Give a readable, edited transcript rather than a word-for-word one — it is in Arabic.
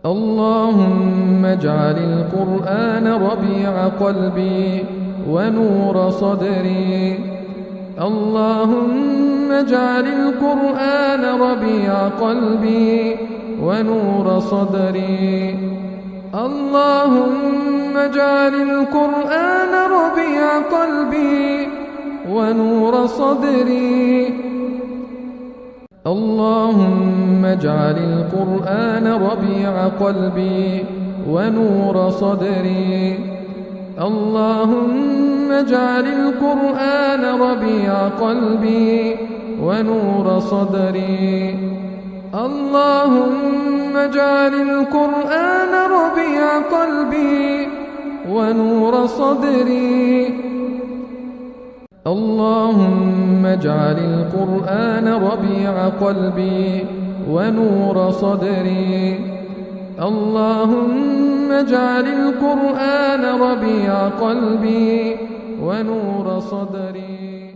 اللهم اجعل القرآن ربيع قلبي ونور صدري. اللهم اجعل القرآن ربيع قلبي ونور صدري. اللهم اجعل القرآن ربيع قلبي ونور صدري. اللهم اجعل القرآن ربيع قلبي ونور صدري. اللهم اجعل القرآن ربيع قلبي ونور صدري. اللهم اجعل القرآن ربيع قلبي ونور صدري. اللهم اجعل القرآن ربيع قلبي ونور صدري. اللهم اجعل القرآن ربيع قلبي ونور صدري.